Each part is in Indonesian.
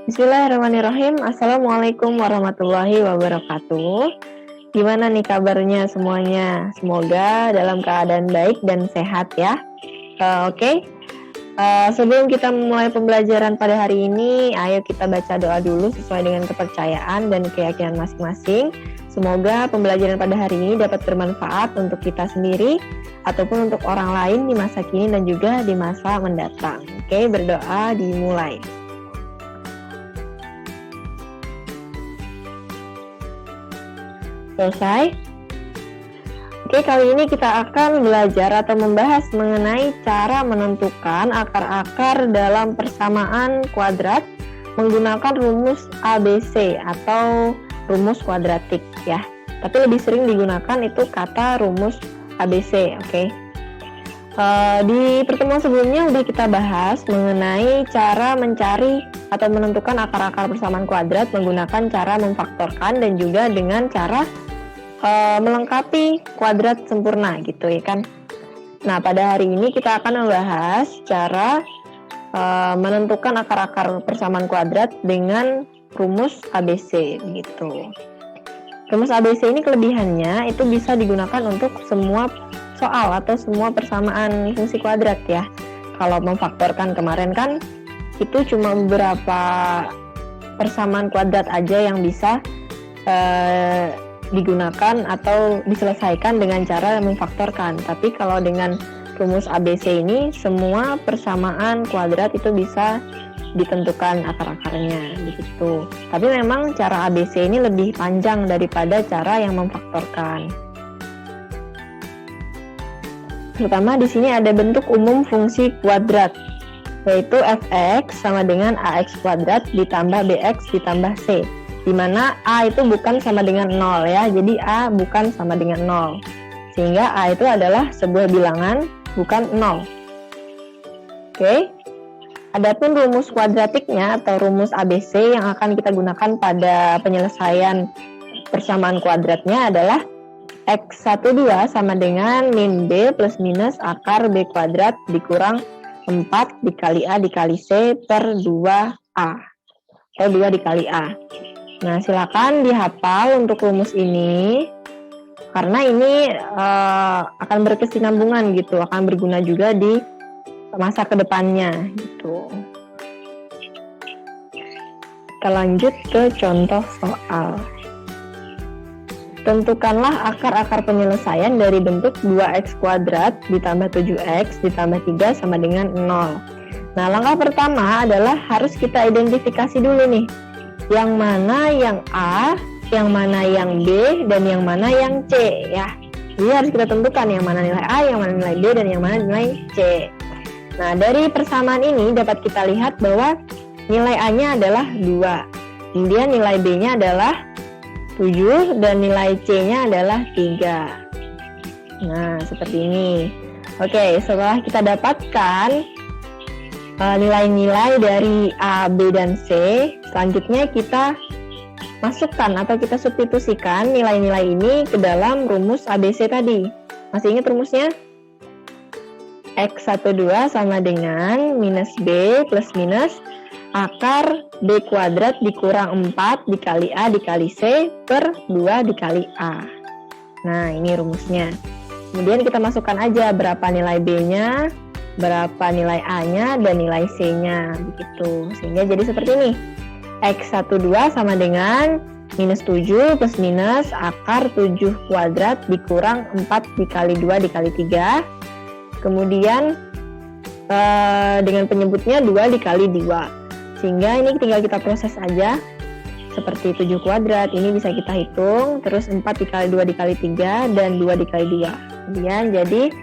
Bismillahirrahmanirrahim. Assalamualaikum warahmatullahi wabarakatuh. Gimana nih kabarnya semuanya? Semoga dalam keadaan baik dan sehat ya. Oke. Sebelum kita memulai pembelajaran pada hari ini, ayo kita baca doa dulu sesuai dengan kepercayaan dan keyakinan masing-masing. Semoga pembelajaran pada hari ini dapat bermanfaat untuk kita sendiri ataupun untuk orang lain di masa kini dan juga di masa mendatang. Oke, berdoa dimulai. Selesai. Oke, kali ini kita akan belajar atau membahas mengenai cara menentukan akar-akar dalam persamaan kuadrat menggunakan rumus ABC atau rumus kuadratik ya. Tapi lebih sering digunakan itu kata rumus ABC, oke. Di pertemuan sebelumnya udah kita bahas mengenai cara mencari atau menentukan akar-akar persamaan kuadrat menggunakan cara memfaktorkan dan juga dengan cara melengkapi kuadrat sempurna gitu ya kan. Nah, pada hari ini kita akan membahas cara menentukan akar-akar persamaan kuadrat dengan rumus ABC gitu. Rumus ABC ini kelebihannya itu bisa digunakan untuk semua soal atau semua persamaan fungsi kuadrat ya. Kalau memfaktorkan kemarin kan itu cuma beberapa persamaan kuadrat aja yang bisa digunakan atau diselesaikan dengan cara memfaktorkan. Tapi kalau dengan rumus ABC ini semua persamaan kuadrat itu bisa ditentukan akar-akarnya begitu. Tapi memang cara ABC ini lebih panjang daripada cara yang memfaktorkan. Pertama di sini ada bentuk umum fungsi kuadrat, yaitu fx sama dengan ax kuadrat ditambah bx ditambah c, di mana a itu bukan sama dengan 0 ya, jadi a bukan sama dengan 0, sehingga a itu adalah sebuah bilangan bukan 0. Oke. Adapun rumus kuadratiknya atau rumus ABC yang akan kita gunakan pada penyelesaian persamaan kuadratnya adalah x12 sama dengan min b plus minus akar b kuadrat dikurang 4 dikali a dikali c per 2a atau 2 dikali a. Nah, silakan dihafal untuk rumus ini karena ini akan berkesinambungan gitu, akan berguna juga di masa kedepannya gitu. Kita lanjut ke contoh soal. Tentukanlah akar-akar penyelesaian dari bentuk 2x kuadrat ditambah 7x ditambah 3 sama dengan 0. Nah, langkah pertama adalah harus kita identifikasi dulu nih. Yang mana yang A, yang mana yang B, dan yang mana yang C ya. Jadi harus kita tentukan yang mana nilai A, yang mana nilai B, dan yang mana nilai C. Nah, dari persamaan ini dapat kita lihat bahwa nilai A-nya adalah 2. Kemudian nilai B-nya adalah 7 dan nilai C-nya adalah 3. Nah, seperti ini. Oke, setelah kita dapatkan nilai-nilai dari A, B, dan C, selanjutnya kita masukkan atau kita substitusikan nilai-nilai ini ke dalam rumus ABC tadi. Masih ingat rumusnya? X12 sama dengan minus B plus minus akar B kuadrat dikurang 4 dikali A dikali C per 2 dikali A. Nah, ini rumusnya. Kemudian kita masukkan aja berapa nilai B-nya, berapa nilai A-nya, dan nilai C-nya begitu. Sehingga jadi seperti ini. X12 sama dengan minus 7 plus minus akar 7 kuadrat dikurang 4 dikali 2 dikali 3. Kemudian dengan penyebutnya 2 dikali 2. Sehingga ini tinggal kita proses aja. Seperti 7 kuadrat, ini bisa kita hitung. Terus 4 dikali 2 dikali 3 dan 2 dikali 2. Kemudian jadi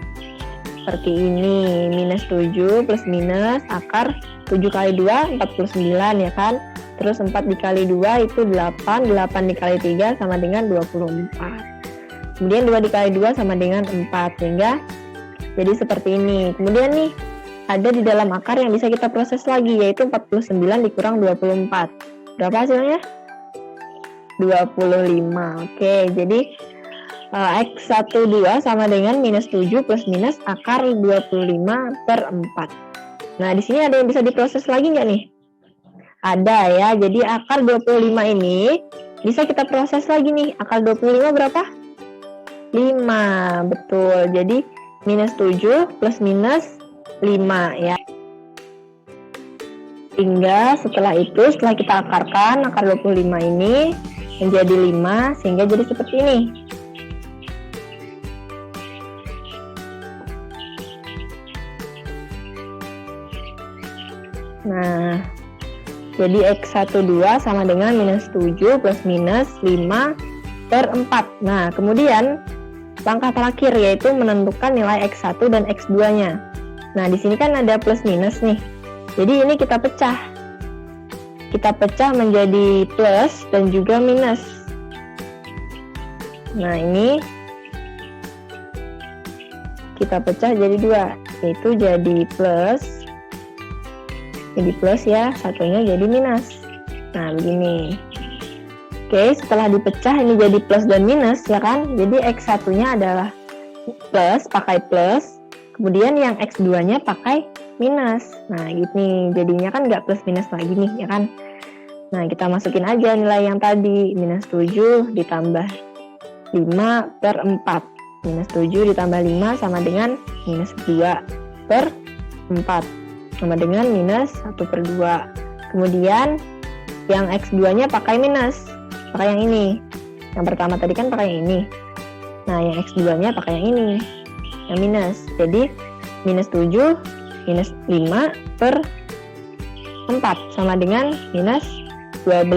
seperti ini, minus 7 plus minus akar 7 kali 2, 49 ya kan. Terus 4 dikali 2 itu 8, 8 dikali 3 sama dengan 24. Kemudian 2 dikali 2 sama dengan 4, sehingga jadi seperti ini. Kemudian nih, ada di dalam akar yang bisa kita proses lagi, yaitu 49 dikurang 24. Berapa hasilnya? 25. Oke, jadi X12 sama dengan minus 7 plus minus akar 25 per 4. Nah, di sini ada yang bisa diproses lagi nggak nih? Ada ya, jadi akar 25 ini bisa kita proses lagi nih. Akar 25 berapa? 5, betul. Jadi minus 7 plus minus 5 ya. Hingga setelah itu, setelah kita akarkan akar 25 ini menjadi 5, sehingga jadi seperti ini. Nah, jadi X12 sama dengan minus 7 plus minus 5 per 4. Nah, kemudian langkah terakhir yaitu menentukan nilai X1 dan X2-nya. Nah, di sini kan ada plus minus nih. Jadi ini kita pecah. Kita pecah menjadi plus dan juga minus. Nah, ini kita pecah jadi 2, yaitu jadi plus. Jadi plus ya, satunya jadi minus. Nah, begini. Oke, setelah dipecah ini jadi plus dan minus ya kan. Jadi X1-nya adalah plus, pakai plus. Kemudian yang X2-nya pakai minus. Nah, gini. Jadinya kan nggak plus minus lagi nih ya kan. Nah, kita masukin aja nilai yang tadi. Minus 7 ditambah 5 per 4. Minus 7 ditambah 5 sama dengan minus 2 per 4. Sama dengan minus 1 per 2. Kemudian yang X2-nya pakai minus. Pakai yang ini. Yang pertama tadi kan pakai yang ini. Nah, yang X2-nya pakai yang ini. Yang minus. Jadi minus 7 minus 5 per 4 sama dengan minus 12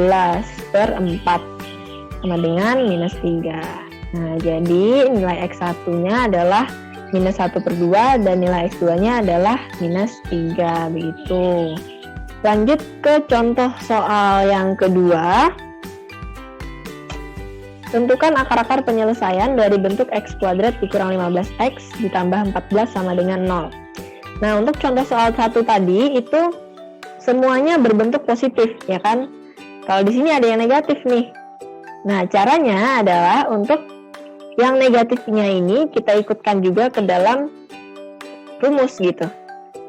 per 4 sama dengan minus 3. Nah, jadi nilai X1-nya adalah minus 1 per 2 dan nilai X2-nya adalah minus 3, begitu. Lanjut ke contoh soal yang kedua. Tentukan akar-akar penyelesaian dari bentuk X kuadrat dikurang 15X ditambah 14 sama dengan 0. Nah, untuk contoh soal 1 tadi itu semuanya berbentuk positif, ya kan? Kalau di sini ada yang negatif nih. Nah, caranya adalah untuk yang negatifnya ini kita ikutkan juga ke dalam rumus gitu.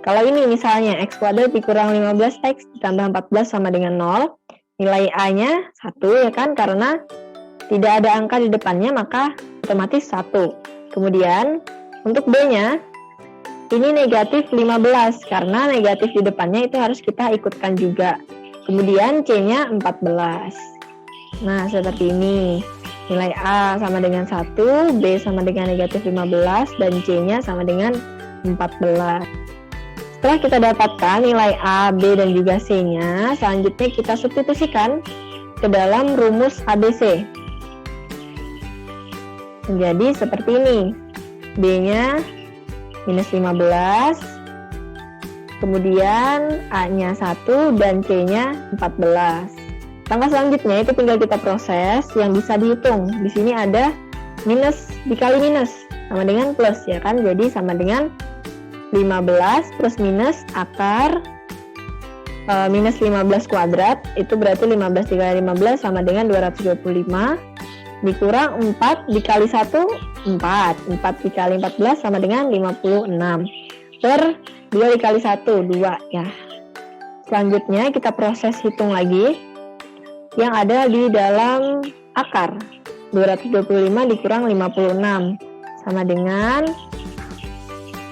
Kalau ini misalnya X kuadrat dikurang 15X ditambah 14 sama dengan 0, nilai A-nya 1 ya kan, karena tidak ada angka di depannya maka otomatis 1. Kemudian untuk B-nya ini negatif 15 karena negatif di depannya itu harus kita ikutkan juga. Kemudian C-nya 14. Nah, seperti ini. Nilai A sama dengan 1, B sama dengan negatif 15, dan C-nya sama dengan 14. Setelah kita dapatkan nilai A, B, dan juga C-nya, selanjutnya kita substitusikan ke dalam rumus ABC. Menjadi seperti ini. B-nya minus 15, kemudian A-nya 1 dan C-nya 14. Langkah selanjutnya itu tinggal kita proses yang bisa dihitung. Di sini ada minus dikali minus sama dengan plus ya kan. Jadi sama dengan 15 plus minus akar minus 15 kuadrat, itu berarti 15 dikali 15 sama dengan 225, dikurang 4 dikali 1, 4 dikali 14 sama dengan 56, per 2 dikali 1, 2 ya. Selanjutnya kita proses hitung lagi yang ada di dalam akar. 225 dikurang 56 sama dengan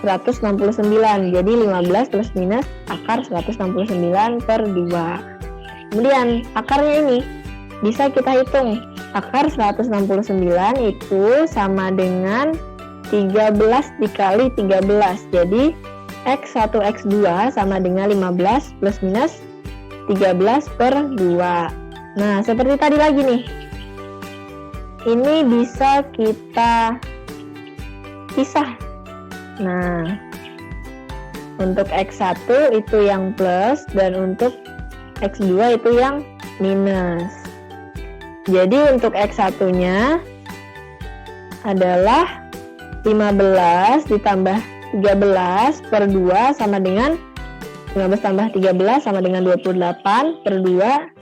169. Jadi 15 plus minus akar 169 per 2. Kemudian akarnya ini bisa kita hitung. Akar 169 itu sama dengan 13 dikali 13. Jadi X1 X2 sama dengan 15 plus minus 13 per 2. Nah, seperti tadi lagi nih. Ini bisa kita pisah. Nah, untuk X1 itu yang plus dan untuk X2 itu yang minus. Jadi untuk X1-nya adalah 15 ditambah 13 per 2 sama dengan 15 tambah 13 sama dengan 28 per 2.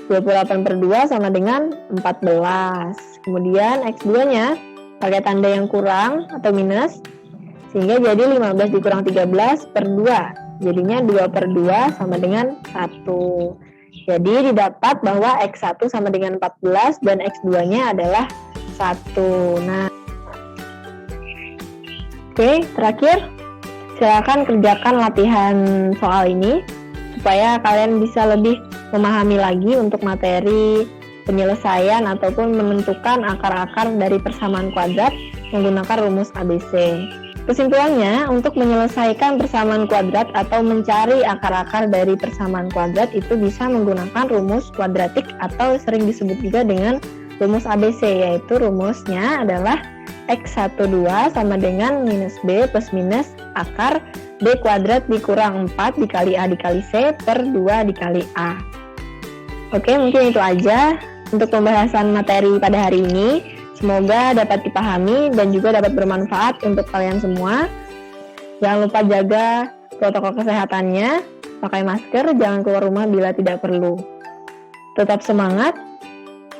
28 per 2 sama dengan 14. Kemudian X2-nya pakai tanda yang kurang atau minus, sehingga jadi 15 dikurang 13 per 2. Jadinya 2 per 2 sama dengan 1. Jadi didapat bahwa X1 sama dengan 14 dan X2-nya adalah 1. Nah, oke, terakhir silakan kerjakan latihan soal ini supaya kalian bisa lebih memahami lagi untuk materi penyelesaian ataupun menentukan akar-akar dari persamaan kuadrat menggunakan rumus ABC. Kesimpulannya, untuk menyelesaikan persamaan kuadrat atau mencari akar-akar dari persamaan kuadrat itu bisa menggunakan rumus kuadratik atau sering disebut juga dengan rumus ABC, yaitu rumusnya adalah X12 sama dengan minus B plus minus akar B kuadrat dikurang 4 dikali A dikali C per 2 dikali A. Oke, mungkin itu aja untuk pembahasan materi pada hari ini. Semoga dapat dipahami dan juga dapat bermanfaat untuk kalian semua. Jangan lupa jaga protokol kesehatannya, pakai masker, jangan keluar rumah bila tidak perlu. Tetap semangat.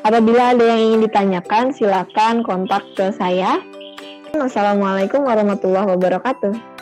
Apabila ada yang ingin ditanyakan, silakan kontak ke saya. Wassalamualaikum warahmatullahi wabarakatuh.